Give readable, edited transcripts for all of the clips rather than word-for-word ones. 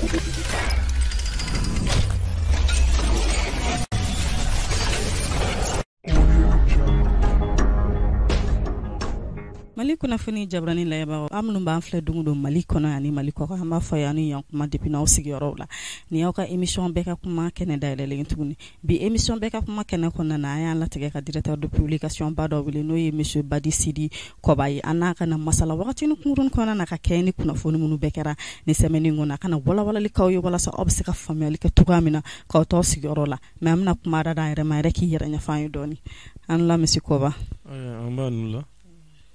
Mali kunnafoni jabrani layaba amnu b'an filɛ dungu don Mali kɔnɔ ani Mali kɔ kan an b'a fɔ yan ni yan kuma depuis n'aw sigiyɔrɔw la ni y'aw ka émission bɛɛ ka kuma kɛnɛ dayɛlɛlen tuguni bi émission bɛɛ ka kuma kɛnɛ kɔnɔna na an y'an latigɛ ka directeur de publication ba dɔ wele n'o ye monsieur Badi Sidi Kɔba ye an n'a ka na masala wagati ni kunkurun kɔnɔna na ka kɛ ni kunnafoni minnu bɛɛ kɛra ni semaine kɔnɔ a kana walawalalikaw ye walasa aw bɛ se ka faamuyali kɛ cogoya min na k'aw t'aw sigiyɔrɔ la mais an bɛna kuma da yɛrɛ ma yɛrɛ k'i yɛrɛ ɲɛfɔ an ye dɔɔni an la monsieur Kɔba an b'a nu la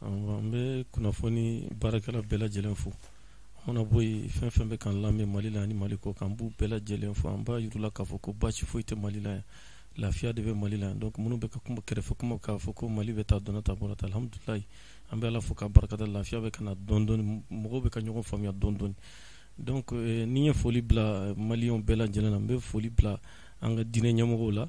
an bɛ kunnafoni baarakɛla bɛɛ lajɛlen fo an mana bɔ yen fɛn fɛn bɛ k'an lamɛn Mali la ani Mali kɔ kan an b'u bɛɛ lajɛlen fo an b'a yir'u la k'a fɔ ko baasi foyi tɛ Mali la yan lafiya de bɛ Mali la donc minnu bɛ ka kuma kɛrɛfɛ kuma k'a fɔ ko Mali bɛ taa dɔnna ta bɔra ta alhamdulilayi an bɛ Ala fo ka barikada lafiya bɛ ka na dɔɔni dɔɔni mɔgɔw bɛ ka ɲɔgɔn faamuya dɔɔni dɔɔni donc ni ye foli bila maliyɛnw bɛɛ lajɛlen na n bɛ foli bila an ka diinɛ ɲɛmɔgɔw la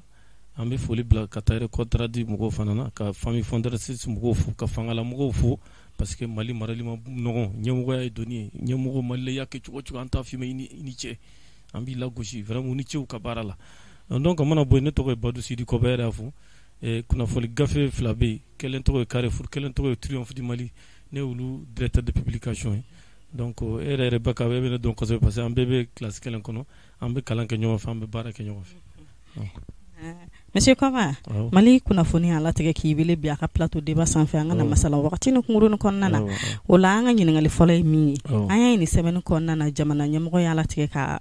an bɛ foli bila ka taa contrat di mɔgɔw fana na ka famille fondatrice mɔgɔw fo ka fangala mɔgɔw fo parce que Mali marali ma nɔgɔn ɲɛmɔgɔya ye doni ye ɲɛmɔgɔ Mali la y'a kɛ cogo cogo an t'a f'i ma i ni cɛ an b'i lagosi vraiment ni cɛw ka baara la donc an mana bɔ yen ne tɔgɔ ye Badu Sidi Kɔba yɛrɛ y'a fɔ kunnafoni gafe fila bɛ yen kelen tɔgɔ ye Carrefour kelen tɔgɔ ye Triomphe du Mali ne y'olu directeur de publication ye donc e yɛrɛ bɛ ka bɛ ne dɔn kosɛbɛ parce que an bɛɛ bɛ classe kelen kɔnɔ an bɛ kalan kɛ ɲɔgɔn fɛ an bɛ baara kɛ ɲɔgɔn fɛ Monsieur Kɔba Mali kunnafoni a latigɛ k'i wele bi a ka plateau débat sanfɛ an ka na masala wagati ni kunkuruni kɔnɔna na o la an ka ɲininkali fɔlɔ ye min ye an y'a ɲini semaine kɔnɔna na jamana ɲɛmɔgɔ y'a latigɛ ka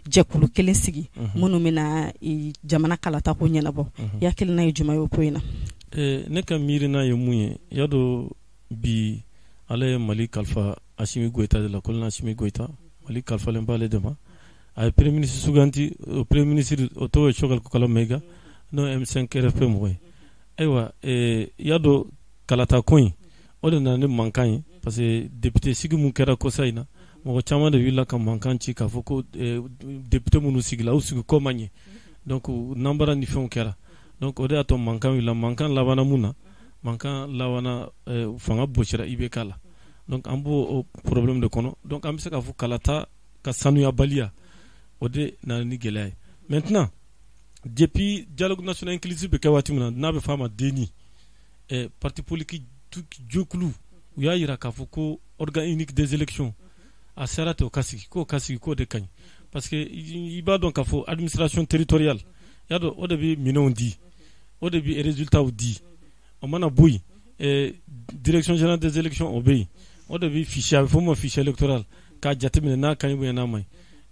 jɛkulu kelen sigi minnu bɛna jamana kalata ko ɲɛnabɔ i hakilina ye jumɛn ye o ko in na ne ka miirina ye mun ye y'a dɔn bi ala ye Mali kalifa Asimi Goïta de la colonel Asimi Goïta Mali kalifalen b'ale de ma a ye premier ministre suganti o premier ministre o tɔgɔ ye Choguel Kokala Mayiga n'o M5 RFP mɔgɔ ye ayiwa y'a dɔn kalata ko in o de nana ni mankan ye parce que député sigi mun kɛra kosa in na mɔgɔ caman de wulila ka mankan ci k'a fɔ ko député minnu sigila u sigi ko man ɲɛ donc nanbara ni fɛnw kɛra donc o de y'a to mankan wulila mankan labanna mun na mankan labanna fanga bosira IBK la donc an b'o problème de kɔnɔ donc an bɛ se k'a fɔ kalata ka sanuyabaliya o de nana ni gɛlɛya ye maintenant depuis dialogue national inclusif bɛ kɛ waati min na n'a bɛ f'a ma DENI parti politique jɛkulu u y'a yira k'a fɔ ko organe unique des élections a sera ten o ka sigi k'o de ka ɲi parce que i b'a dɔn k'a fɔ administration territoriale y'a dɔn o de bɛ minɛnw di o de bɛ résultats di o mana bɔ yen direction générale des élections o bɛ yen o de bɛ fichier a bɛ fɔ o ma fichier électoral k'a jateminɛ n'a ka ɲi ou n'a man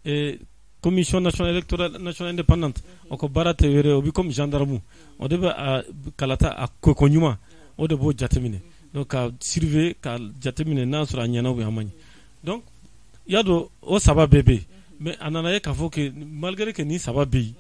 ɲi commission nationale électorale nationale indépendante o ko baara tɛ yɛrɛ o bɛ comme gendarme o de bɛ kalata a ko ɲuman o de b'o jateminɛ donc ka surveiller ka jateminɛ n'a sɔrɔ a ɲɛna ou a man ɲi donc y'a dɔn o saba bɛɛ bɛ yen mais a nana ye k'a fɔ que malgré que ni saba bɛ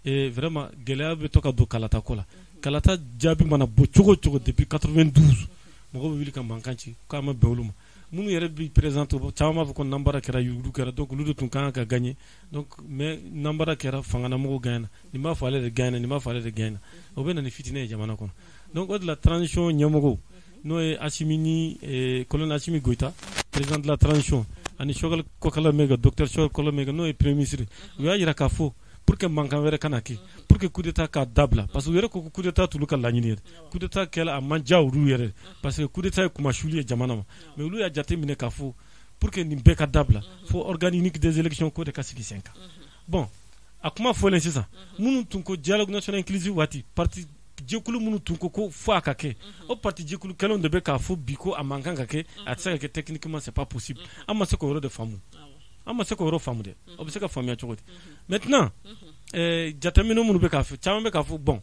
yen vraiment gɛlɛya bɛ to ka don kalata ko la kalata jaabi mana bɔ cogo cogo depuis 92 mɔgɔw bɛ wuli ka mankan ci k'a ma bɛn olu ma minnu yɛrɛ bi présenté caman b'a fɔ ko nanbara kɛra yurugu kɛra donc olu de tun kan ka gagner donc mais nanbara kɛra fanganamɔgɔw gagnera nin b'a fɔ ale de gagnera nin b'a fɔ ale de gagnera o bɛ na ni fitinɛ ye jamana kɔnɔ donc o de la transition ɲɛmɔgɔw n'o ye Asimi ni colonel Asimi Goïta président de la transition ani Choguel Kokala Mayiga docteur Choguel Kokala Mayiga n'o ye premier ministre u y'a yira k'a fɔ pour que mankan wɛrɛ kana kɛ pour que coup d'état k'a dabila parce que u yɛrɛ ko coup d'état t'olu ka laɲini ye coup d'état kɛla a man diya olu yɛrɛ parce que coup d'état ye kumasuli ye jamana ma mais olu y'a jate minɛ k'a fɔ pour que nin bɛɛ ka dabila fo organe unique des élections k'o de ka sigi sen kan bon a kuma fɔlen sisan minnu tun ko dialogue national inclusif waati parti jɛkulu minnu tun ko fo a ka kɛ o parti jɛkulu kelenw de bɛ k'a fɔ bi ko a man kan ka kɛ a tɛ se ka kɛ techniquement c'est pas possible an ma se k'o yɔrɔ de faamu an ma se k'o yɔrɔ faamu dɛ o bɛ se ka faamuya cogo di maintenant jateminɛ minnu bɛ k'a fɔ caman bɛ k'a fɔ bon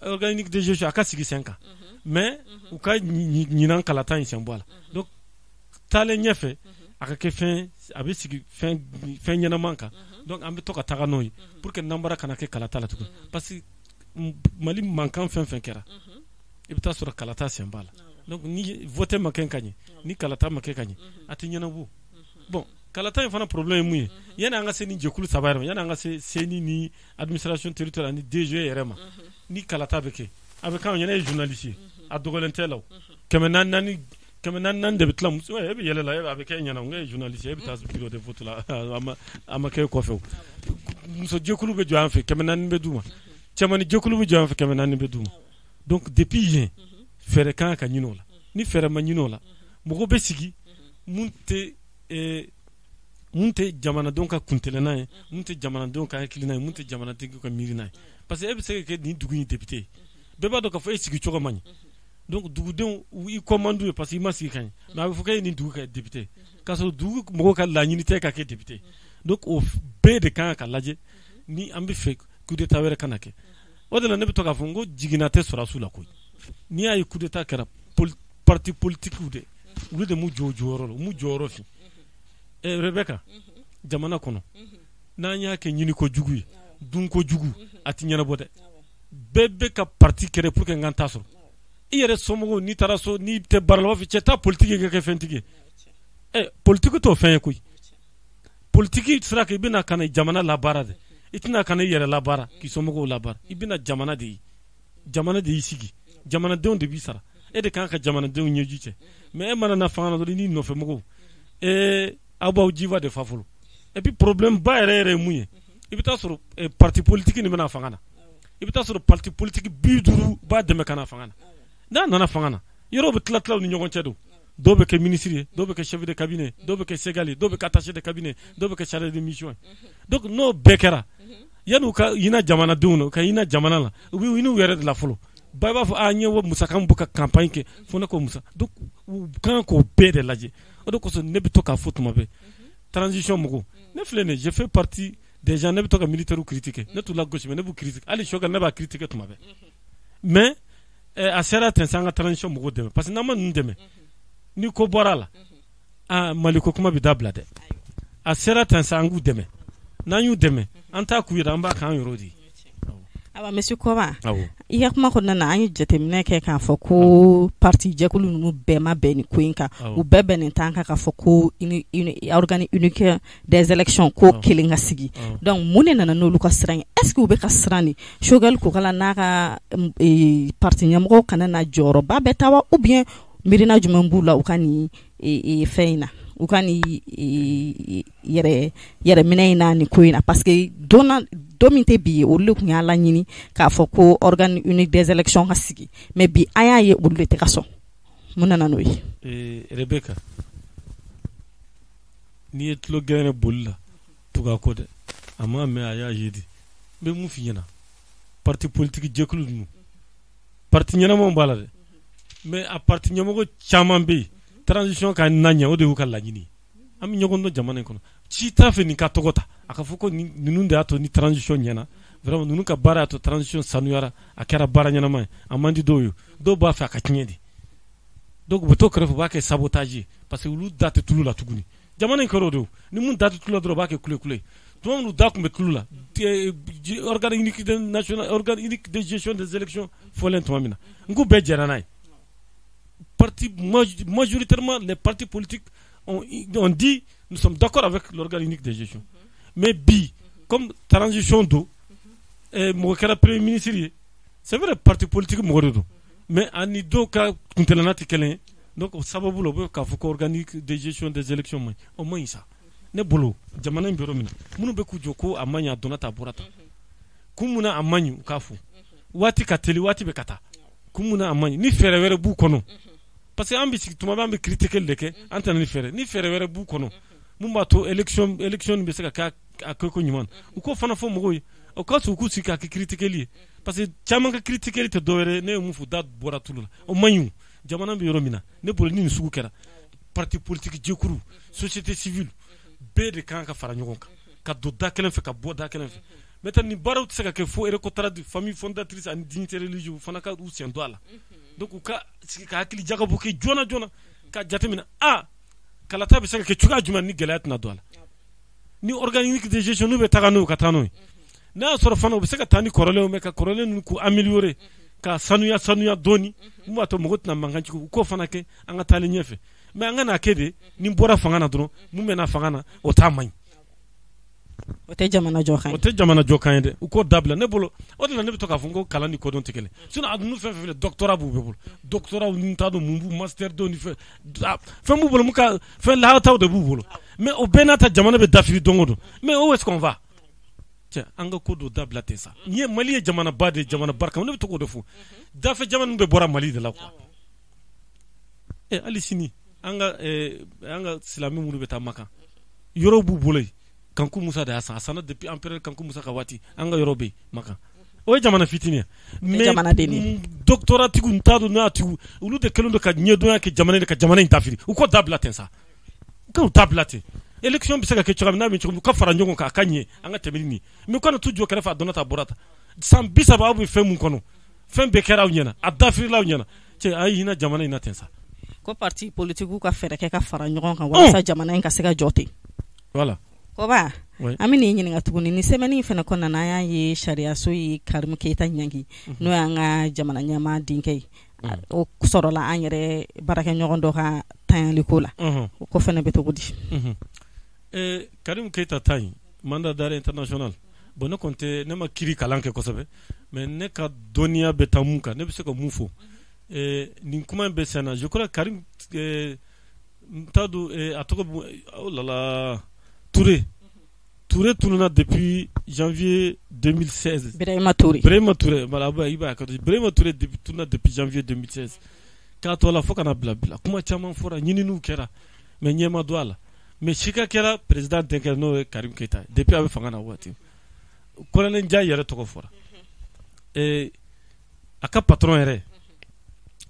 organe unique des élections a ka sigi sen kan mais u ka ɲinan kalata in sen bɔ a la donc taalen ɲɛfɛ a ka kɛ fɛn a bɛ sigi fɛn ɲɛnaman kan donc an bɛ to ka taga n'o ye pour que nanbara kana kɛ kalata la tuguni parce que Mali mankan fɛn fɛn kɛra i bɛ taa sɔrɔ kalata sen b'a la donc ni vote ma kɛ ka ɲɛ ni kalata ma kɛ ka ɲɛ a tɛ ɲɛnabɔ bon kalata in fana problème ye mun ye yani an ka se ni jɛkulu saba yɛrɛ ma yani an ka se CENI ni administration territoriale ni DG yɛrɛ ma ni kalata bɛ kɛ a bɛ k'anw ɲɛna ye journaliste ye a dɔgɔlen tɛ la o 400 kɛmɛ naani de bɛ tila muso e bɛ yɛlɛ la a bɛ kɛ ɲɛna n ye journaliste e bɛ taa bureau de vote la a ma kɛ kɔfɛ muso jɛkulu bɛ jɔ an fɛ kɛmɛ naani bɛ d'u ma cɛmani jɛkulu bɛ jɔ an fɛ kɛmɛ naani bɛ d'u ma donc depuis yen fɛɛrɛ kan ka ɲini o la ni fɛɛrɛ ma ɲini o la mɔgɔ bɛ sigi mun tɛ jamanadenw ka kuntilenna ye mun tɛ jamanadenw ka hakilina ye mun tɛ jamanadenw ka miirina ye parce que e bɛ se ka kɛ nin dugu in député ye bɛɛ b'a dɔn k'a fɔ e sigi cogo man ɲi donc dugudenw i commande ye parce que i ma sigi ka ɲi mais a bɛ fɔ k'e ye nin dugu ka député k'a sɔrɔ dugu mɔgɔw ka laɲini tɛ ka kɛ député donc o bɛɛ de kan ka lajɛ ni an bɛ fɛ coup d'état wɛrɛ kana kɛ o de la ne bɛ to k'a fɔ n ko jiginna tɛ sɔrɔsiw la koyi n'i y'a ye coup d'état kɛra parti politiques de olu de m'u jɔ o jɔyɔrɔ la u m'u jɔyɔrɔ fin Rebecca jamana kɔnɔ n'an y'a kɛ ɲini kojugu ye dun kojugu a tɛ ɲɛnabɔ dɛ bɛɛ bɛ ka parti créer pour que n ka ta sɔrɔ i yɛrɛ somɔgɔw n'i taara so n'i tɛ baara la u b'a fɔ cɛ taa politique kɛ kɛ fɛntigi ye politique t'o fɛn ye koyi politique sera kɛ i bɛna ka na jamana labaara de i tɛna ka na i yɛrɛ labaara k'i somɔgɔw labaara i bɛna jamana de ye jamana de y'i sigi jamanadenw de b'i sara e de kan ka jamanadenw ɲɛji cɛ mais e mana na fanga na dɔrɔn n'i nɔfɛ mɔgɔw aw b'aw jiwa de fa fɔlɔ et puis problème ba yɛrɛ ye mun ye i bɛ taa sɔrɔ parti politique nin bɛna fanga na i bɛ taa sɔrɔ parti politique 50 b'a dɛmɛ ka na fanga na n'a nana fanga na yɔrɔw bɛ tila u ni ɲɔgɔn cɛ don dɔw bɛ kɛ ministre ye dɔw bɛ kɛ chef de cabinet dɔw bɛ kɛ ségal ye dɔw bɛ kɛ attaché de cabinet dɔw bɛ kɛ chargé de mission donc n'o bɛɛ kɛra yanni u ka hinɛ jamanadenw na u ka hinɛ jamana la u bɛ hinɛ u yɛrɛ de la fɔlɔ ba b'a fɔ n ye musaka min bɔ ka campagne kɛ fo ne ko musa donc u kan k'o bɛɛ de lajɛ o de kosɔn ne bɛ to k'a fɔ tuma bɛɛ transition mɔgɔw ne filɛ nin ye je fais partie des gens ne bɛ to ka militaires critiquer ne t'u la gosi mais ne b'u critiquer hali Choguel ne b'a critiquer tuma bɛɛ mais a sera ten sa an ka transition mɔgɔw dɛmɛ parce que n'an ma ninnu dɛmɛ ni ko bɔra la Mali ko kuma bɛ dabila dɛ a sera ten sa an k'u dɛmɛ n'an y'u dɛmɛ an t'a k'u yɛrɛ an b'a k'an yɛrɛ de ye. Aba Monsieur Koba i ka kuma kɔnɔna na an ye jateminɛ kɛ k'a fɔ ko parti jɛkulu ninnu bɛɛ ma bɛn ni ko in kan u bɛɛ bɛnnen t'an kan k'a fɔ ko organe unique des élections ko kelen ka sigi donc mun de nana n'olu ka siran ye est-ce que u bɛ ka siran ni Choguel Kokala n'a ka parti ɲɛmɔgɔw kana na jɔyɔrɔba bɛɛ ta wa ou bien miirina jumɛn b'u la u ka nin fɛn in na u ka nin yɛrɛ minɛ in na ni ko in na parce que don min tɛ bi ye olu de tun y'a laɲini k'a fɔ ko organe unique des élections ka sigi mais bi an y'a ye olu de tɛ ka sɔn mun nana n'o ye. Rebecca n'i ye tulo gɛrɛ boli la tuga ko dɛ a ma mɛn a y'a ye de n bɛ mun f'i ɲɛna parti politique jɛkulu ninnu parti ɲɛnamaw b'a la dɛ mais a parti ɲɛmɔgɔ caman bɛ yen transition ka na ɲɛ o de y'u ka laɲini an bɛ ɲɔgɔn dɔn jamana in kɔnɔ ci t'a fɛ nin ka tɔgɔ ta a ka fɔ ko ninnu de y'a to ni transition ɲɛna vraiment ninnu ka baara y'a to transition sanuyara a kɛra baara ɲɛnama ye a man di dɔw ye dɔw b'a fɛ a ka tiɲɛ de donc u bɛ to kɛrɛfɛ u b'a kɛ sabotage ye parce que olu da tɛ tulu la tuguni jamana in kɛra o de ni mun da tɛ tulu la dɔrɔn u b'a kɛ kule-kule tuma minnu da tun bɛ tulu la organe unique national organe unique de gestion des élections fɔlen tuma min na n k'u bɛɛ jɛra n'a ye parti majoritairement les partis politiques on dit nous sommes d'accord avec l'organe unique de gestion mais bi comme transition do mɔgɔ kɛra premier ministre ye c'est vrai parti politique mɔgɔ de don mais ani dɔw ka kuntilenna tɛ kelen ye donc o sababu la u bɛ k'a fɔ ko organe de gestion des élections man ɲi o man ɲi sa ne bolo jamana in bɛ yɔrɔ min na minnu bɛ k'u jɔ ko a man ɲi a donna ta a bɔra ta kun mun na a man ɲi u k'a fɔ waati ka teli waati bɛ ka taa kun mun na a man ɲi ni fɛɛrɛ wɛrɛ b'u kɔnɔ parce que an bɛ sigi tuma bɛɛ an bɛ critiquer de kɛ an tɛ na ni fɛɛrɛ wɛrɛ b'u kɔnɔ mun b'a to élection bɛ se ka kɛ a kɛko ɲuman u k'o fana fɔ mɔgɔw ye o ka sɔrɔ u k'u sigi k'a kɛ critiquer ye parce que caman ka critiquer tɛ dɔwɛrɛ ne ye mun fɔ da bɔra tulu la o man ɲi jamana bɛ yɔrɔ min na ne bolo ni nin sugu kɛra parti politique jɛkulu société civile bɛɛ de kan ka fara ɲɔgɔn kan ka don da kelen fɛ ka bɔ da kelen fɛ maintenant ni baaraw tɛ se ka kɛ fo électorat de famille fondatrice ani dignité religieuse u fana ka u sen don a la donc u ka sigi ka hakili jagabɔ kɛ joona joona ka jateminɛ kalata bɛ se ka kɛ cogoya jumɛn ni gɛlɛya tɛna don a la ni organe unique de gestion n'u bɛ taga n'o ka taa n'o ye n'a y'a sɔrɔ fana u bɛ se ka taa ni kɔrɔlenw mɛ ka kɔrɔlen ninnu k'u améliorer ka sanuya dɔɔni mun b'a to mɔgɔw tɛna mankan ci u k'o fana kɛ an ka taalen ɲɛfɛ mais an ka n'a kɛ de ni bɔra fanga na dɔrɔn mun bɛ na fanga na o t'a man ɲi. o tɛ jamana jɔ kan ye dɛ u k'o dabila ne bolo o de la ne bɛ to k'a fɔ ko kalan ni kodɔn tɛ kelen sinon a dun fɛn fɛn doctorat b'u bɛɛ bolo doctorat ni t'a dɔn mun b'u master dɔn ni fɛn b'u bolo mun ka fɛn laharataw de b'u bolo mais o bɛɛ n'a ta jamana bɛ dafiri don o don mais où est-ce qu'on va cɛ an ka ko dɔ dabila ten sa ni ye Mali ye jamana ba de jamana barika ne bɛ to k'o de fɔ dafɛ jamana bɛɛ bɔra Mali de la quoi hali sini an ka silamɛ minnu bɛ taa Makan yɔrɔ b'u bolo yen Kanku Musa de y'a san a sanna depuis empereur Kanku Musa ka waati an ka yɔrɔ bɛ yen Makan o ye jamana fitinin mais doctorat tigiw n t'a dɔn n'a tigiw olu de kɛlen don ka ɲɛdɔnya kɛ jamana in ka jamana in dafiri u k'o dabila ten sa u k'o dabila ten élection bɛ se ka kɛ cogoya min n'a bɛ cogo min u ka fara ɲɔgɔn kan a ka ɲɛ an ka tɛmɛ ni mais u kana t'u jɔ kɛrɛfɛ a donna ta a bɔra ta san 30 aw bɛ fɛn mun kɔnɔ fɛn bɛɛ kɛra aw ɲɛna a dafirila aw ɲɛna cɛ a ye hinɛ jamana in na ten sa ko parti politique ka fɛrɛ kɛ ka fara ɲɔgɔn kan walasa jamana in ka se ka jɔ ten voilà Koba an bɛ nin ɲininka tuguni ni semaine in fana kɔnɔna na an y'a ye sariyaso ye Karimu Keyita ɲangi n'o y'an ka jamana ɲɛmaa denkɛ ye o sɔrɔla an yɛrɛ baarakɛɲɔgɔn dɔ ka tanyali ko la o ko fana bɛ cogo di Karimu Keyita ta in mandat d'arrêt international bon ne kɔni tɛ ne ma kiiri kalan kɛ kosɛbɛ mais ne ka dɔnniya bɛ taa mun kan ne bɛ se ka mun fɔ nin kuma in bɛ sen na je crois Karim n t'a dɔn a tɔgɔ oh là là Touré tununa depuis janvier 2016 Birahima Touré voilà Iba Birahima Touré tununa depuis janvier 2016 k'a to la fo kana bila kuma caman fɔra ɲininiw kɛra mais ɲɛ ma don a la mais si ka kɛra président denkɛ n'o ye Karim Keyita depuis a bɛ fanga na waati colonel Ndiaye yɛrɛ tɔgɔ fɔra a ka patron yɛrɛ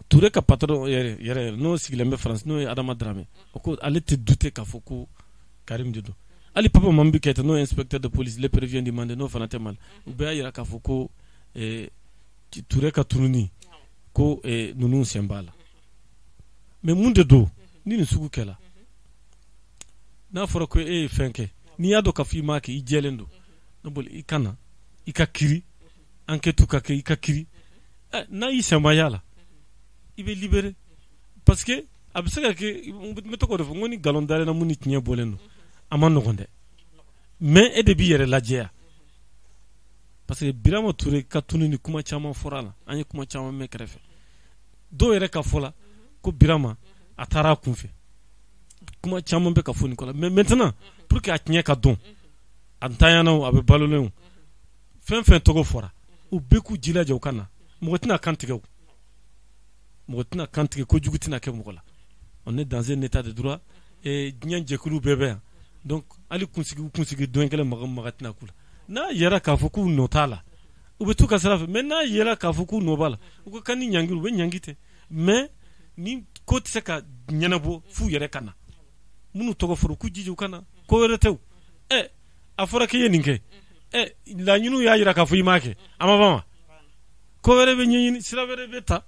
Touré ka patron yɛrɛ n'o sigilen bɛ France n'o ye Adama Dramé o ko ale tɛ douter k'a fɔ ko Karim de don Ali Papa Mambi Keita n'o inspecteur de police le prévient demander n'o fana tɛ mal u bɛɛ y'a yira k'a fɔ ko Touré ka tununi ko ninnu sen b'a la mais mun de don ni nin sugu kɛla n'a fɔra ko e ye fɛn kɛ n'i y'a dɔn k'a fɔ i m'a kɛ i jɛlen don ne bolo i kana i ka kiiri enquête ka kɛ i ka kiiri n'a y'i senbaya la i bɛ libéré parce que a bɛ se ka kɛ n bɛ to k'o de fɔ n ko ni nkalon dalen na mun ni tiɲɛ bɔlen don a ma nɔgɔn dɛ mais e de b'i yɛrɛ lajɛya parce que Birama Touré ka tunu ni kuma caman fɔra la an ye kuma caman mɛn kɛrɛfɛ dɔw yɛrɛ ka fɔ la ko Birama a taara a kunfɛ kuma caman bɛ ka fɔ nin kɔ la mais maintenant pour que a tiɲɛ ka dɔn a ntanyana a bɛ balolen o fɛn fɛn tɔgɔ fɔra u bɛɛ k'u jilaja u ka na mɔgɔ tɛna kan tigɛ o mɔgɔ tɛna kan tigɛ kojugu tɛna kɛ mɔgɔ la on est dans un état de droit diɲɛ jɛkulu bɛɛ bɛ yan donc hali kunsigi don kelen maga tɛna k'u la n'a yɛrɛ k'a fɔ k'u nɔ t'a la u bɛ t'u ka sira fɛ mais n'a yɛrɛ k'a fɔ k'u nɔ b'a la u ka kan ni ɲangi u bɛ ɲangi ten mais ni ko tɛ se ka ɲɛnabɔ f'u yɛrɛ ka na minnu tɔgɔ fɔra k'u jija u ka na ko wɛrɛ tɛ o a fɔra k'i ye nin kɛ laɲiniw y'a yira k'a fɔ i m'a kɛ a ma ban wa ko wɛrɛ bɛ ɲɛɲini sira wɛrɛ bɛ ta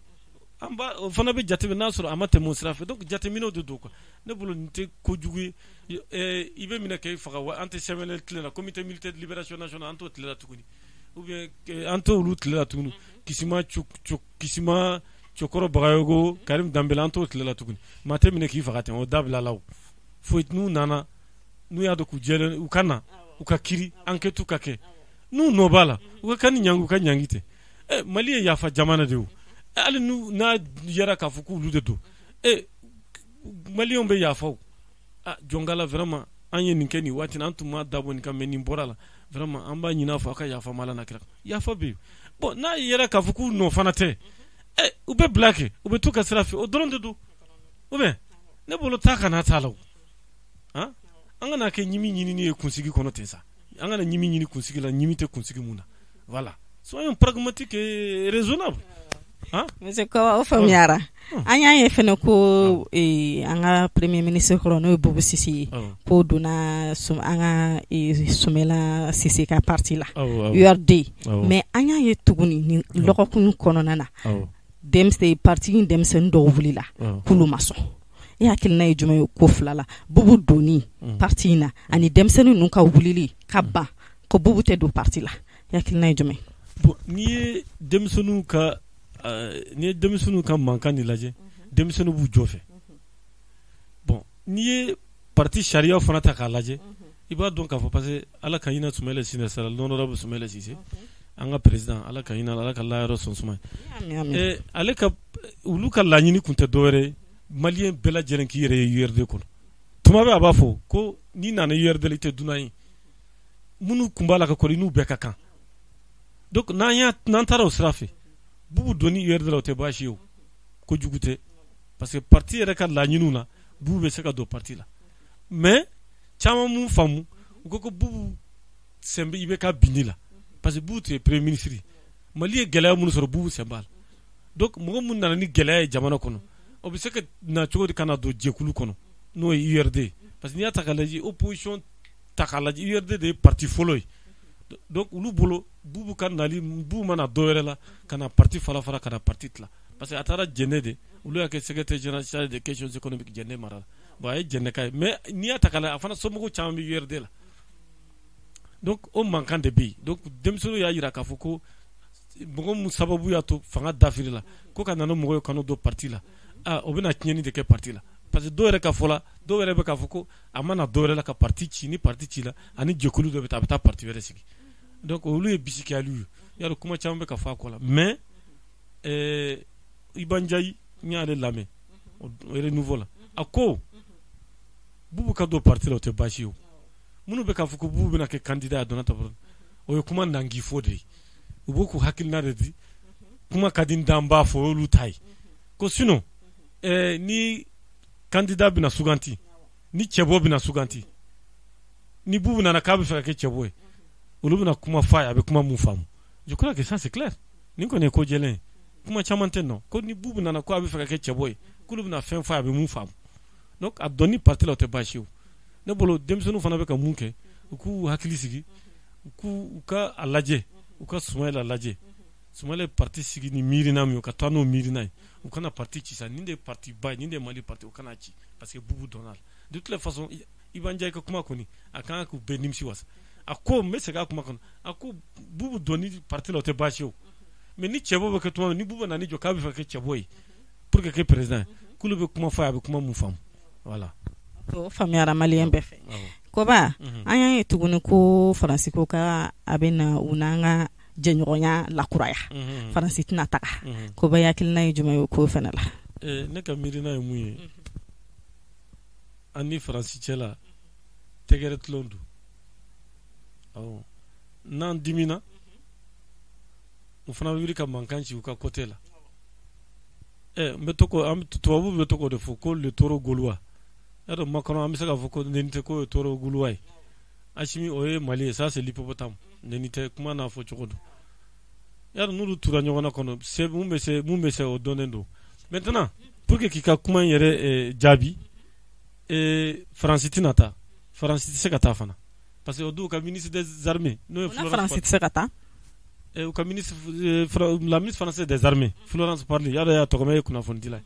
o fana bɛ jateminɛ n'a sɔrɔ a ma tɛmɛ o sira fɛ donc jateminɛw de don quoi ne bolo nin tɛ kojugu ye i bɛ minɛ k'e faga wa an tɛ sɛbɛnɛ tile la comité militaire de libération nationale an t'o tile la tuguni ou bien an t'olu tile la tuguni Kisima Cokɔrɔ Bagayogo Karim Dambele an t'o tile la tuguni maa tɛ minɛ k'i faga ten o dabila la o foyi n'u nana n'u y'a dɔn k'u jɛlen u ka na u ka kiiri enquête ka kɛ n'u nɔ b'a la u ka kan ni ɲangi u ka ɲangi ten Mali ye yafa jamana de o hali n'a yɛrɛ k'a fɔ k'olu de don maliyɛnw bɛ yafa o jɔnkala vraiment an ye nin kɛ nin waati an tun ma dabɔ nin kan mais nin bɔra la vraiment an b'a ɲin'a fɔ a ka yafa ma Ala na kira yafa bɛ yen bon n'a yɛrɛ k'a fɔ k'u nɔ fana tɛ u bɛ bila kɛ u bɛ t'u ka sira fɛ o dɔrɔn de don ou bien ne bolo taa kana t'a la o an kana kɛ ɲimi ɲinini ye kunsigi kɔnɔ ten sa an kana ɲimi ɲini kunsigi la ɲimi tɛ kunsigi mun na voilà soyons pragmatique et raisonnable. Monsieur Kowa o faamuyara an y'a ye fɛnɛ ko an ka premier ministre kɔrɔ n'o ye Bobo Sise ye ko donna an ka Sumela Sise ka parti la URD mais an y'a ye tuguni ni lɔgɔkun kɔnɔna na parti in denmisɛnnin dɔw wulila k'olu ma sɔn e hakilina ye jumɛn ye ko fila la Bobo donni parti in na ani denmisɛnnin ninnu ka wulili ka ban ko Bobo tɛ don parti la e hakilina ye jumɛn bon n'i ye denmisɛnninw ka mankan ni lajɛ denmisɛnninw b'u jɔ fɛ bon n'i ye parti sariyaw fana ta k'a lajɛ i b'a dɔn k'a fɔ parce que ala ka hinɛ Soumaïla Sinesala l'honorable Soumaïla Cissé an ka président ala ka hinɛ ala ka layɔrɔ sɔn suma ale ka olu ka laɲini kun tɛ dɔwɛrɛ maliyɛn bɛɛ lajɛlen k'i yɛrɛ ye URD kɔnɔ tuma bɛ a b'a fɔ ko n'i nana URD la i tɛ dunan ye minnu kun b'a la ka kɔrɔ i n'u bɛɛ ka kan donc n'an taara o sira fɛ Bubu donni URD la o tɛ baasi ye o kojugu tɛ parce que parti yɛrɛ ka laɲiniw na Bubu bɛ se ka don parti la mais caman mun faamu u ko Bubu sɛnbɛ i bɛ ka bindi la parce que Bubu tun ye premier ministre Mali ye gɛlɛya minnu sɔrɔ Bubu sɛnbɛ la donc mɔgɔ mun nana ni gɛlɛya ye jamana kɔnɔ o bɛ se ka na cogo di ka na don jɛkulu kɔnɔ n'o ye URD parce que n'i y'a ta k'a lajɛ opposition ta k'a lajɛ URD de ye parti fɔlɔ ye donc olu bolo Bubu ka nali Bubu mana dɔwɛrɛ la ka na parti fara ka na parti tila parce que a taara jɛnɛ de olu y'a kɛ secrétaire général chargé des questions économiques jɛnɛ mara la bon a ye jɛnɛ ka ye mais n'i y'a ta k'a lajɛ a fana somɔgɔw caman bɛ URD la donc o mankan de bɛ yen donc denmisɛnninw y'a jira k'a fɔ ko mɔgɔ mun sababu y'a to fanga dafiri la ko ka na ni mɔgɔ ye k'an'o don parti la o bɛna tiɲɛni de kɛ parti la parce que dɔw yɛrɛ ka fɔ la dɔw yɛrɛ bɛ k'a fɔ ko a mana dɔw yɛrɛ la ka parti ci ni parti ci la ani jɛkulu dɔ bɛ taa a bɛ taa parti wɛrɛ sigi donc olu ye bisikiyaliw ye y'a dɔn kuma caman bɛ ka fɔ a kɔ la mais Iba Ndiaye n y'ale lamɛn o renouveau la a ko Bubu ka don parti la o tɛ baasi ye o minnu bɛ k'a fɔ ko Bubu bɛna kɛ candidat a donna ta o ye kuma nangi fɔ de ye u b'o k'u hakilina de di kuma ka di n da n b'a fɔ o y'olu ta ye ko sinon ni candidat bɛna suganti ni cɛbɔ bɛna suganti ni Bubu nana k'a bɛ fɛ ka kɛ cɛbɔ ye olu bɛna kuma f'a ye a bɛ kuma mun faamu je crois que ça c'est clair nin kɔni ye ko jɛlen ye kuma caman tɛ nɔ ko ni Bubu nana ko a bɛ fɛ ka kɛ cɛbɔ ye k'olu bɛna fɛn f'a ye a bɛ mun faamu donc a dɔnni parti la o tɛ baasi ye o ne bolo denmisɛnninw fana bɛ ka mun kɛ u k'u hakili sigi u ka a lajɛ u ka Soumaïla lajɛ Soumaïla ye parti sigi ni miirina min ye u ka taa n'o miirina ye u kana parti ci sa nin de ye parti ba ye nin de ye Mali parti u kana ci parce que Bubu dɔnna la de toute façon Iba Ndiaye ka kuma kɔni a kan ka k'u bɛɛ nimisi wasa a ko n bɛ segin a kuma kɔnɔ a ko Bubu dɔnni parti la o tɛ baasi ye o mais ni cɛbɔ bɛ kɛ tuma min ni Bubu nana jɔ k'a bɛ fɛ ka kɛ cɛbɔ ye pour que kɛ président k'olu bɛ kuma fɔ a ye a bɛ kuma mun faamu voilà. o faamuyara maliyɛn bɛɛ fɛ Koba an y'a ye tuguni ko Faransi ko ka a bɛ na u n'an ka jɛɲɔgɔnya lakuraya Faransi tɛna taga Koba hakilina ye jumɛn ye o ko fana la ne ka miirina ye mun ye an ni Faransi cɛ la tɛgɛrɛ tilon don n'an dimina u fana bɛ wuli ka mankan ci u ka côté la n bɛ to ko tubabu bɛ to k'o de fɔ ko le taureau gaulois y'a dɔn Macron an bɛ se k'a fɔ ko neni tɛ ko ye taureau gaulois ye Assimi o ye Mali ye ça c'est l'hippopotame neni tɛ kuma n'a fɔ cogo don y'a dɔn n'olu tura ɲɔgɔn na kɔnɔ mun bɛ se o dɔnnen don maintenant pour que k'i ka kuma in yɛrɛ jaabi Faransi tɛna taa Faransi tɛ se ka taa fana parce que o don u ka ministre des armées n'o ye Faransi tɛ se ka taa u ka la ministre française des armées Florence Parly y'a dɔn y'a tɔgɔmɛ ye kunnafoni dila ye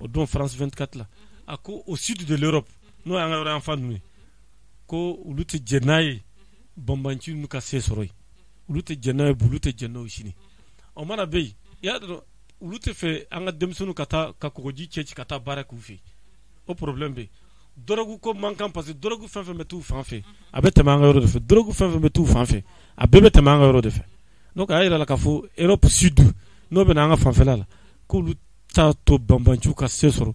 o don France 24 la a ko au sud de l'Europe n'o y'an ka yɔrɔ yanfan ninnu ye ko olu tɛ jɛ n'a ye banbanci ninnu ka se sɔrɔ yen olu tɛ jɛ n'a ye olu tɛ jɛ n'o sini o mana bɛ yen y'a dɔn olu tɛ fɛ an ka denmisɛnninw ka taa ka kɔgɔji cɛ ci ka taa baara k'u fɛ o problème bɛ yen dɔrɔgu ko man kan parce que dɔrɔgu fɛn fɛn bɛ t'u fan fɛ a bɛ tɛmɛ an ka yɔrɔ de fɛ dɔrɔgu fɛn fɛn bɛ t'u fan fɛ a bɛɛ bɛ tɛmɛ an ka yɔrɔ de fɛ donc a yira la k'a fɔ Europe sud n'o bɛ na an ka fanfɛla la k'olu t'a to banbanciw ka se sɔrɔ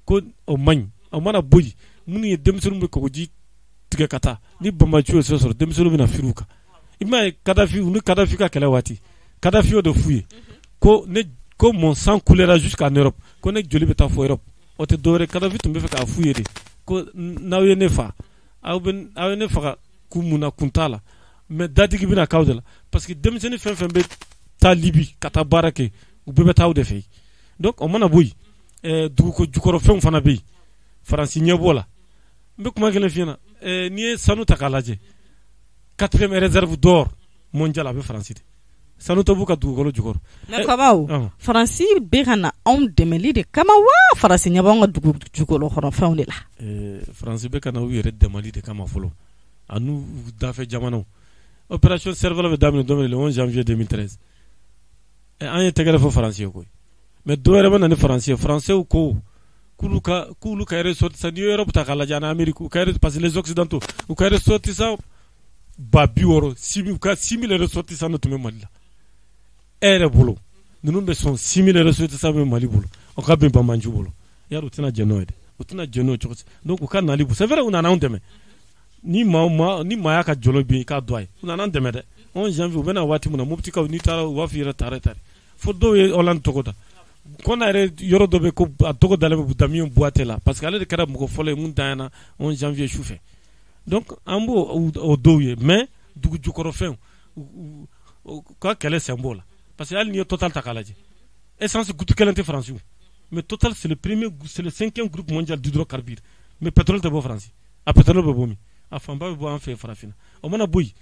ko o man ɲi o mana bɔ yen minnu ye denmisɛnninw bɛ kɔgɔji tigɛ ka taa ni banbanciw ye se sɔrɔ denmisɛnninw bɛna firi u kan i m'a ye Kadhafi u ni Kadhafi ka kɛlɛ waati Kadhafi y'o de f'u ye ko mon sang coulera jusqu'en Europe ko ne joli bɛ taa fɔ Europe o tɛ dɔwɛrɛ Kadhafi tun bɛ fɛ k'a f'u ye de ko n'aw ye ne fa aw ye ne faga kun mun na kun t'a la mais dadigi bɛna k'aw de la parce que denmisɛnnin fɛn fɛn bɛ taa Libi ka taa baara kɛ u bɛɛ bɛ taa aw de fɛ donc o mana bɔ yen duguko jukɔrɔfɛnw fana bɛ yen Faransi ɲɛ b'o la n bɛ kuma kelen f'i ɲɛna n'i ye sanu ta k'a lajɛ 4e réserve d'or mondial a bɛ Faransi de sanu tɛ b'u ka dugukolo jukɔrɔ mais Kabaw Faransi bɛ ka na anw dɛmɛli de kama wa Faransi ɲɛ b'anw ka dugu jukɔrɔfɛnw de la Faransi bɛ ka na u yɛrɛ dɛmɛli de kama fɔlɔ a n'u dafɛ jamanaw opération Cerveau bɛ daminɛ don min le 11 janvier 2013 an ye tɛgɛrɛ fɔ Faransi ye koyi mais dɔw yɛrɛ bɛ na ni Faransi ye Faransiw ko kulu ka ressortissant ni Europe ta kala jana Amérique ou ka parce que les occidentaux ou ka ressortissant ba bioro 6000 ressortissants no tume Mali la ere bolo nunu be son 6000 ressortissants be Mali bolo o ka be ba manju bolo yaro tina jenoide utina jeno chokos donc o ka nali bu c'est vrai on en a ndeme ni ma ya ka jolo bi ka doy on en a ndeme de on janvier bena wati muna mupti ka ni tara wa fi tare fo do e Hollande tokoda qu'on a yoro dobe ko atoko dalé bu damion boîte là parce que ale de kara mo fole mun dana on janvier choufe donc ambo o doye mais dugu jukoro fen ka kele symbole parce que al ni total takalaje essence gutu kelente France mais total c'est le 5e groupe mondial d'hydrocarbures mais pétrole te bo France a pétrole bo bomi a famba bo en fait farafina o mona boy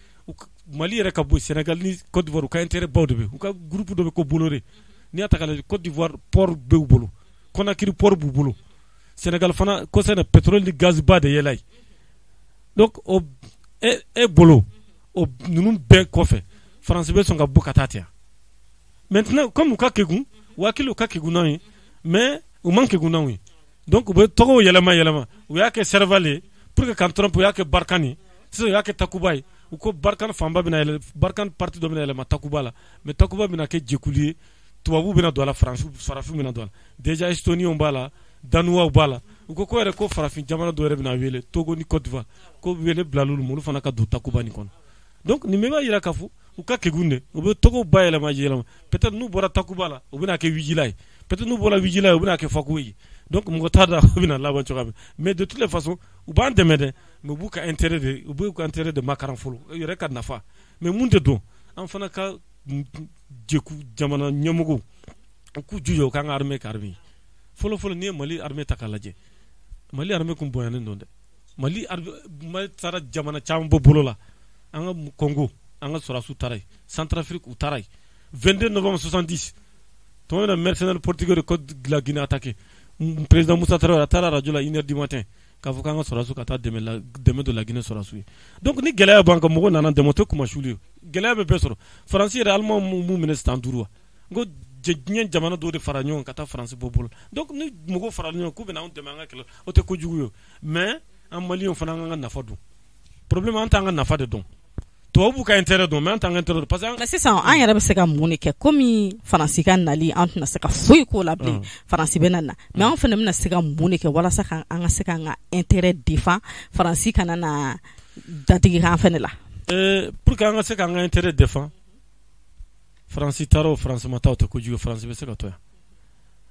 Mali reka boy Sénégal ni Côte d'Ivoire ka intérêt bawde ka groupe dobe ko bolore ni atakala Côte d'Ivoire port be bolo Conakry port bu bolo Sénégal fana ko sene pétrole ni gaz ba de yelay donc o e bolo o nunum be ko fe France be songa bukatatia maintenant comme ka kegun wakilo ka kegun nayi mais o manque kegun nayi donc be togo yelama o yake servale pour que quand Trump yake barkani c'est yake takubay ou ko barkan famba bina barkan parti do bina ma takubala mais takuba bina ke jekulier tubabu bina do la France farafi bina do déjà Estonie on bala Danois bala ou ko ere ko farafi jamana do ere bina wele Togo ni Côte d'Ivoire ko wele blalul mulu fana ka do takuba ni kon donc ni meba ira kafu ou ka kegunde ou be Togo bayela ma jela peut-être nous bora takubala ou bina ke vigilay peut-être nous bora vigilay ou bina ke fakuyi donc mo tada bina la ban chokabe mais de toutes les façons ou ban demede mais buka intérêt de makaran folo yere ka nafa mais munde do an fana ka jeku jamana nyamugo ku juyo kan armée karbi folo ni Mali armée takalaje Mali armée kum boyane ndonde Mali tara jamana cham bo bolola anga Congo anga sorasu taray Centrafrique ou taray 22 novembre 70 ton mercenaire portugais de Côte de la Guinée attaqué président Moussa Traoré tara radio la 1h du matin kafu kanga sorasu kata deme de la Guinée sorasu donc ni gelaya banka mo nana demoto kuma shuli gelaya be besoro France réellement mu ministre andurwa ngo jegnen jamana do de faranyon kata France bobol donc ni mo faranyon ku bena on demanga kelo o te ko juguyo mais en Mali on fana nga nafa do problème en tanga nafa de don to bu ka intérêt do mais en tanga intérêt parce que c'est ça an yara be se ka muni ke comme France kan nali an na se ka fuy ko la ble France benana mais on fana na se ka muni ke wala sa kan an se ka nga intérêt défend France kan na datigi kan fana la pour que an se ka nga intérêt défend France taro France mata to ko jugo France be se ka to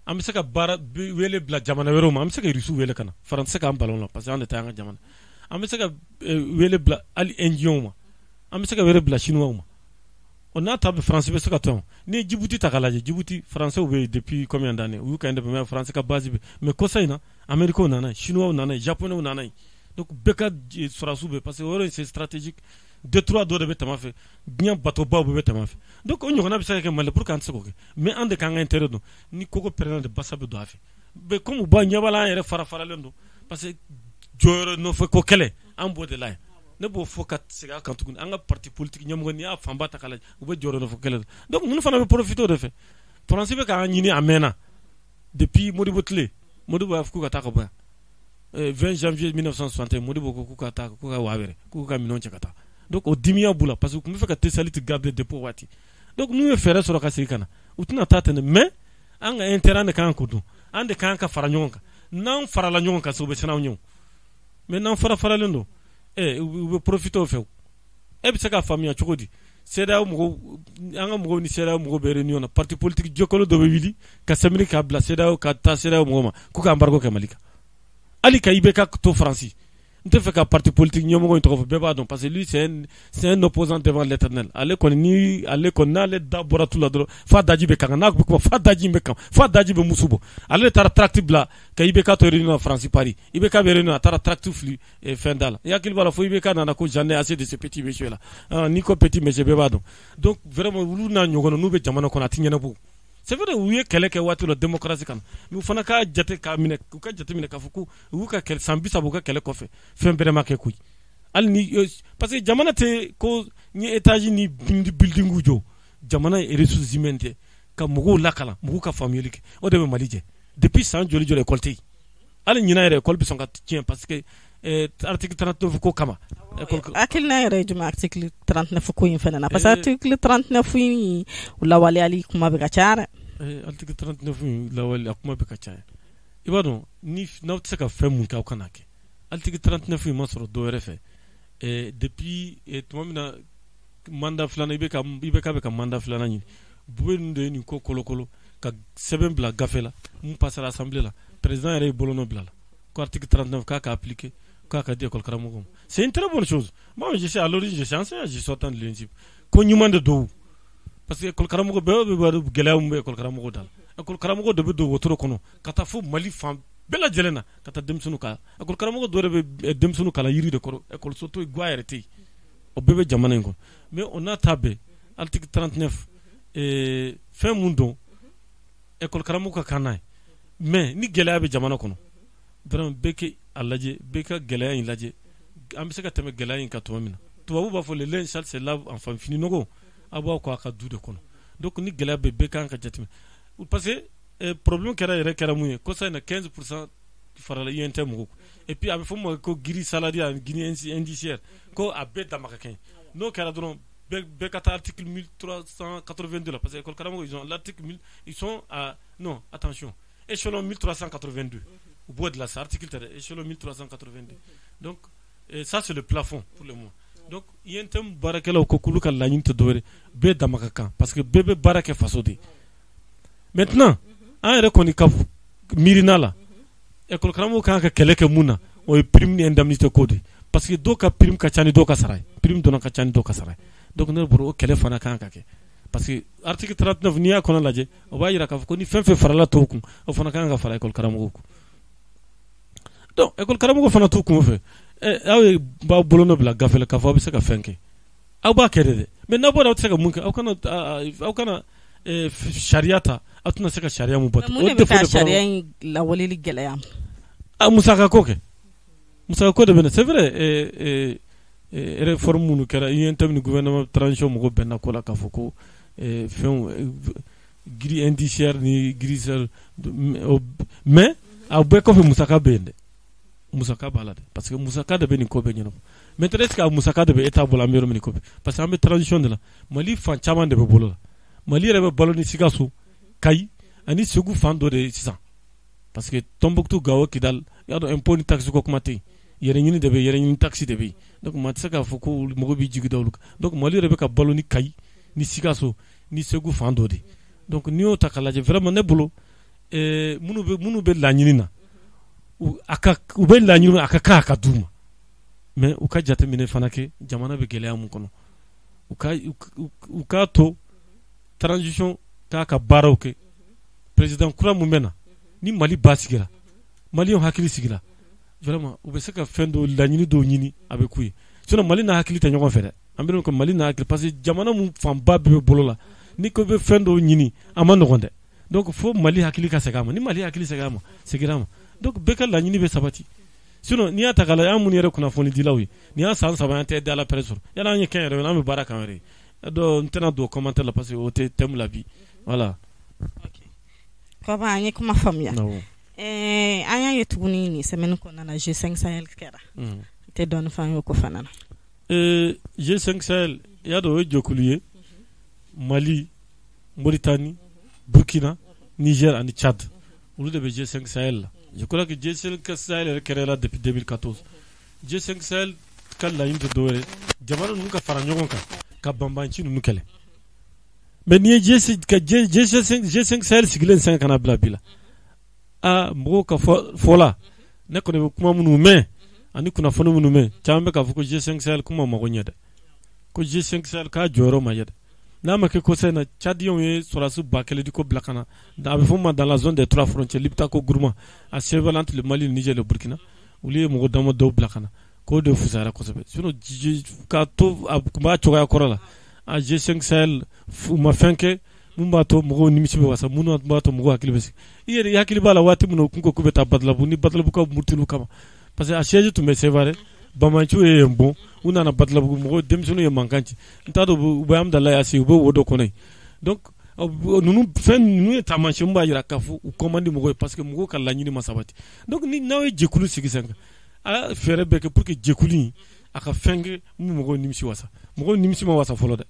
am se ka bara wele bla jamana wero ma am se ka risu wele kana France se ka am balon la parce que on était en jamana am se ka wele bla ali engion ma am se ka wele bla chinois ma on a tabe France be se ka to ni Djibouti takalaje Djibouti français ou depuis combien d'années ou ka indépendant France ka base mais ko sayna américain nana chinois nana japonais nana donc beka sorasu be parce que c'est stratégique 2-3 do de betama fait bien bateau ba be betama fait donc on yona bisa ke mal pour kan se ko mais ande kan intérêt do ni koko prenant de basabe do afi be comme ba nyabala ere fara lendo parce que joro no fe ko kele en bo de la ne bo fokat se ga kan tugun anga parti politique nyam ngoni a famba takala ou be joro no fo kele donc mun fana be profiter de fait français be ka nyini amena depuis Modibo Tlé Modibo afku ka takaba 20 janvier 1961 Modibo ko ka ta ko ka wawere ko ka minon chakata donc au dimia bula parce que comme fait que tesalit garder dépôt wati donc nous faire sur ka sirikana utuna tatene mais anga intérêt kan ko do ande kan ka faranyonka nan farala nyonka so be sena nyon mais nan fara lendo we profite au fait e bi saka famille chokodi seda mo anga mo ni seda mo be réunion na parti politique jokolo do be wili ka samiri ka bla seda ka ta seda mo ma ku ka embargo ka malika ali ka ibeka to France ne fait qu'un parti politique n'y a pas de débat parce que lui c'est un opposant devant l'Éternel. Allez qu'on a les d'abord tout là fa daji be kanga ko fa daji be kam fa daji be musubo allez tar tractable là ka ibeka to réunion en France Paris ibeka be réunion tar tractable et fin dal ya qu'il va la fo ibeka na ko j'en ai assez de ces petits messieurs là ni ko petit monsieur be badon donc vraiment lu na nyogono nu be jamana ko na tinyana bu c'est vrai où est quelle que watu la démocratie kan nous fana ka jate ka mine ka jate mine ka fuku ou ka quel sambisa buka quelle ko fe vraiment ke kuy al ni parce que jamana te ko ni étage ni building ujo jamana et ressources humaines ka mugo lakala mugo ka famille o de malije depuis 100 joli école te ali ñina yere école bi son ka tien parce que article 39 ko kama akil na yere juma article 39 ko yin fenana parce que article 39 yi la wali ali kuma be ka cara article 39 la wali kuma be ka cara ibado ni na tsaka fe mun ka kana ke article 39 ma soro do refe depuis tumamina mandat flana ibe ka be ka mandat flana ni bube nde ni ko kolokolo ka seben bla gafela mun passe à l'assemblée là président yere bolono bla ko article 39 ka appliquer ka di école karamogo c'est une très bonne chose moi je sais à l'origine je suis enseignant je sortant de l'INSIP ko ñumande do parce que école karamogo be gelawum be école karamogo dal école karamogo de be do wotoro kono kata fo mali fam bela jelena kata demsunu ka école karamogo do be demsunu kala yiri de ko école soto gwaere ti o bebe jamana ngo mais on a tabé article 39 fin mundo école karamogo kanay mais ni gelaya be jamana kono vraiment beke alaje beka gelaya in laje am se ka teme gelaya in ka to mina to babu ba fo le len sal c'est là enfant fini nogo abo ko aka dude kono donc ni gelaya be beka ka jatime parce que problème kera yere kera muye ko ça na 15% farala yente mo et puis avec fo mo ko giri salary en Guinée indiciaire ko abe damaka ken no kera don beka ta article 1382 là parce que école karamo ils ont l'article 1000 ils sont à non attention échelon 1382 au bout de la article échelon 1382 donc ça c'est le plafond pour le moment donc il y a un thème barakela ko kuluka la nyinte dore be damaka kan parce que bebe barake fasodi maintenant en reconi ka mirina la école kramo kan ka keleke muna o prime ni indemnité code parce que do ka prime ka chani do ka saray prime do na ka chani do ka saray donc ne boro kele fana kan ka ke parce que article 39 ni akona laje o ba yira ka ko ni fenfe farala to ku o fana kan ka fara école kramo ko donc école karamogo fana tu kuma fe aw ba bolono bla gafela ka fa bi saka fenke aw ba kede mais na boda saka munka aw kana shariata atuna saka sharia mu bot o de fa sharia la walili gelayam musaka koke musaka ko de bene c'est vrai réforme nu kera yentem ni gouvernement transition mo benna ko la ka foko fen gris indiciaire ni gris mais aw be ko fe musaka bende musaka balade parce que musaka de beni ko be nyino maintenant est-ce que musaka de be état bola mero meni ko parce que am transition de la mali fan chaman de be bolo mali rebe bolo ni sigasu kay ani segu fan do de 600 parce que Tombouctou gawo kidal ya do impôt ni taxe ko kumate yere nyini de be yere nyini taxe de be donc mat saka foko mo bi jigi dawlu donc mali rebe ka bolo ni kay ni sigasu ni segu fan do de donc ni o takalaje vraiment ne bolo munu be la nyini na aka ube la nyuru aka ka duma mais uka jate mine fanake jamana be gelea mun kono uka to transition ka baroke président kura mu mena ni mali basigira mali on hakili sigira vraiment ube saka fendo la nyini do nyini abe kuyi sono mali na hakili ta nyogon fere ambiro ko mali na hakili parce que jamana mu famba be bolola ni ko be fendo nyini amando gonde donc faut mali hakili ka segama ni mali hakili segama segirama donc beka la nyini be sabati sinon ni ata kala ya munere kuna foni dilawi ni asan sabante de la presse ya na nyeke re na me baraka mere do ntena do commentaire la parce que o te thème la vie voilà OK ko ba nyi kuma famia anya yetuguni ni semaine ko na G5 Sahel kera te don fan ko fanana G5 Sahel ya do jokuluye Mali Mauritanie Burkina Niger et Tchad au lieu de G5 Sahel. Je crois que G5 Sahel est créé là depuis 2014. G5 Sahel, quand la une de Doré, Jamana nous a fait un yoga, Kabambanchi nous kele. Mais ni G5 Sahel, c'est qu'il 5 ans blabila. Ah, Mboka Fola, ne connaît pas mon mais, ani kuna fono mon mais, Chambe Kafuko G5 Sahel, comment m'agonyade. Ko G5 Sahel, ka Joro Mayad. Nama ke ko sena Tchadion e surasu bakele diko blakana da abifoma dans la zone des trois frontières lipta ko gourma à cheval entre le Mali, le Niger et le Burkina uli mo damo do blakana ko de fusara ko sabe sino ka to ba choga korola a G5 Sahel ma fenke mumba to mo ni misibe wasa muno ba to mo hakili besi yere hakili bala wati muno kunko kubeta badlabu ni badlabu ko murtilu kama parce que a siège to me sevare bamanchu e bon una na badlabu mo demsunu e mankanci ntado bu am da la yasi bu wodo konay donc nunu fen nunu tamashin ba yira kafu u commande mo parce que mo ka lañini masabati donc ni nawe jekulu sigi senga a fere beke pour que jekuli aka fenge mo nimsi wasa mo nimsi ma wasa folo de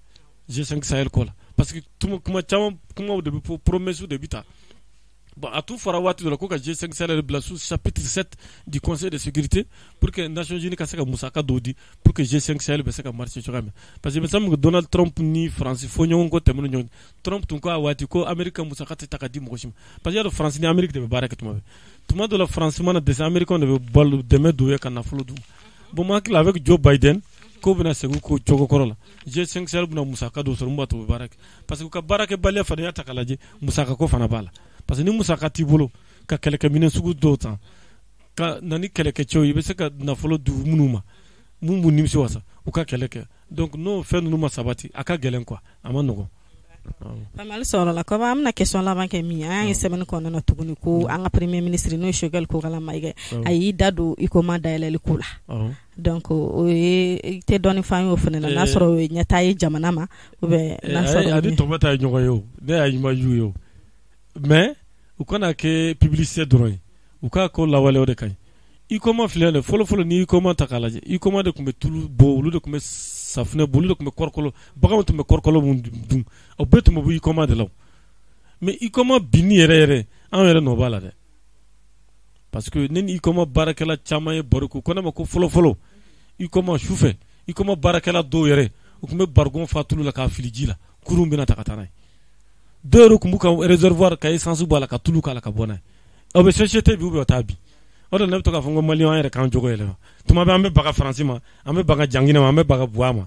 G5 Sahel ko la parce que tuma kuma chama kuma de promesse de bita bon à tout fara wati de la coca G5 Sahel de sous chapitre 7 du Conseil de sécurité pour que Nations Unies ka saka musaka dodi pour que G5 Sahel be saka marché chogame parce que me semble que Donald Trump ni France fo nyon ko temno nyon Trump tun ko wati ko America musaka ta takadi mo shim parce que ya France ni Amerique de baraka tuma de la France mana des Américains de bol de me do ya kana folo du bon ma avec Joe Biden ko bina segu ko chogo korola G5 Sahel bina musaka do so mbato baraka parce que ka baraka balle fa ya takalaje musaka ko fana bala parce que ni musaka tibolo ka keleke minen sugu do tan ka nani keleke choyi be se ka nafolo du munuma mumbu nimsi wasa u ka keleke donc no fen numa sabati aka gelen quoi amanogo pas mal solo la ko am na question la banque mi ay semaine ko na tuguni ko anga premier ministre no shogal ko kala mayge ay dadu ikoma dayele kula donc te doni fami o fene na soro nyata yi jamana ma o be na soro adi to bata nyogo yo de ay ma yo mais u kana ke publicité droit u ka ko lawale o de kay i comment flele folo ni comment takalaje i comment de kumbe tulu bo lu de kumbe safne bo lu de kumbe korkolo bagam tumbe korkolo mun dum o betu mo bu i comment de law mais i comment bini yere an yere no bala de parce que nen i comment barakela chamaye boruko kona ma ko folo i comment choufe i comment barakela do yere o kumbe bargon fatulu la ka filijila kurumbi na takatana deux kumbuka réservoir kay sansu bala ka tulu kala ka bona o be société bi o tabi o do nebto ka fongo malion yere kan jogo yele tuma be ambe baga français ma ambe baga jangina ma ambe baga buama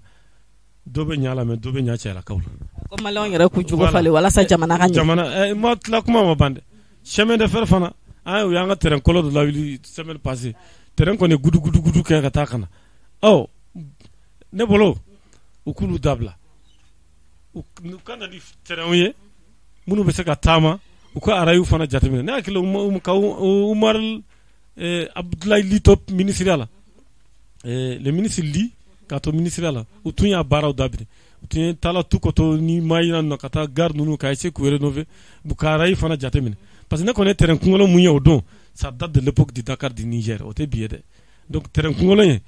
dobe nyala me dobe nyacha la kawlo ko malion yere ku jogo fale wala sa jamana kan jamana mo tla kuma ma bande chemin de fer fana ay o yanga terrain kolo de la ville semaine passée terrain ko ne gudu ke ka takana oh ne bolo o kulu dabla o kana di terrain ye munu be saka tama ko arayu fana jatamina ne akilo ka Umar Abdoulaye Litop ministériel le ministre li kato ministériel o tunya bara o dabri o tunya tala tukoto ni mayina no kata gar nunu ka ese ku rénover bu ka arayu fana jatamina parce que ne connaît terrain kungolo munya o don ça date de l'époque du Dakar du Niger o te biede donc terrain kungolo ye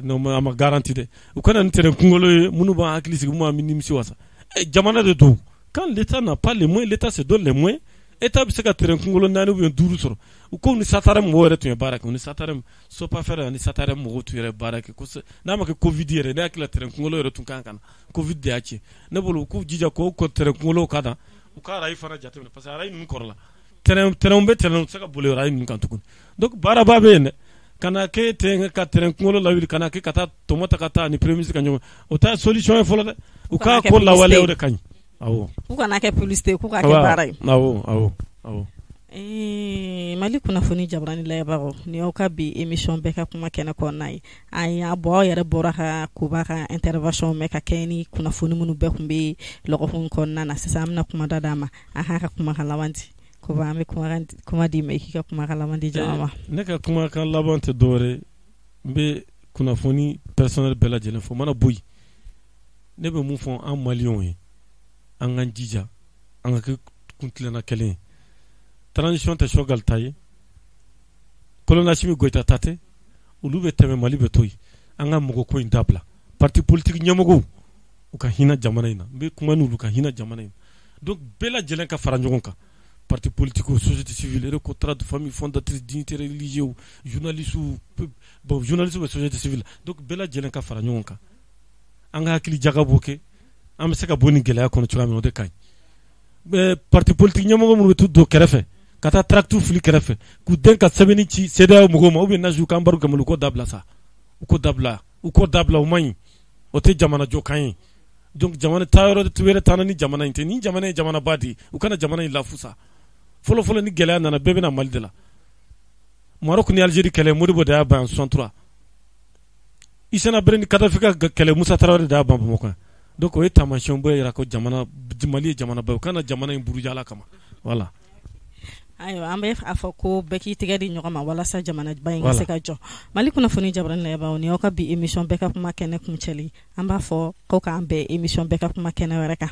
no ma garantie de o kana terrain kungolo munu ba akili mu minimsi wasa jamana de do quand l'État n'a pas les moyens, l'État se donne les moyens. L'État se fait un congolais nani ou un douru sur. Ou comme nous s'attarem moire tu es barak, nous s'attarem so pas faire nous s'attarem moire tu es barak. Na ma que Covid yere, na que la terrain congolais retourne quand Covid de achi. Na bolo ku jija ko terrain congolais kada. Ou ka rai fana jatem parce que rai nun korla. Terrain be terrain saka bolo rai nun kan tukun. Donc baraba be kana ke ka terrain congolais la ville kana ke kata tomata kata ni premier ministre kanyo. O ta solution e fola. Ou ka ko la wale o de kanyo. Awo kuka na ke publicité kuka ke baray awo mali kuna foni jabrani la yabaro ni oka bi émission beka kuma kena ko nay ay abo yere boraka kubaka intervention meka keni kuna foni munu be kumbe loko fon ko nana sasa amna kuma dadama aha ka kuma kalawandi ko ba me kuma di me kika kuma kalawandi jama neka kuma kan labante dore be kuna foni personnel bela jelen fo mana boy ne be mu fon en malion yi angan jija anga ke kuntilena kelen transition te shogal taye kolonashimi goita tate ulube teme mali betoy anga mugo ko indabla parti politique nyamugo uka hina jamana ina be kuma nulu ka hina jamana ina donc bela jelen ka faranjogon ka parti politique société civile le contrat de famille fondatrice d'unité religieuse journaliste bon journaliste ou société civile donc bela jelen ka faranjogon ka anga hakili jagaboke am seka boni gelaya kono chugami de kay parti politique nyamo mo betu do kerefe kata tractu fili kerefe ku denka sebeni ci ceda mo goma obi naju kambaru gamul ko dabla sa ko dabla o mani o te jamana jo kan donc jamana tayro de tuwere tanani jamana inte ni jamana badi u kana jamana la fusa folo ni gelaya nana bebe na maldela Maroc ni Algérie kele modibo da ban 63 isana breni kata fika kele Musa Traoré da ban mo kan donc o tamashon boy rako jamana mali jamana ba kana jamana burujala kama voilà ayo ambe afako beki tigadi nyoma wala sa jamana bayinga seka jo mali kuna foni jabran la ba oni oka bi émission beka kuma kene kumcheli amba fo ko ka ambe émission beka kuma kene wereka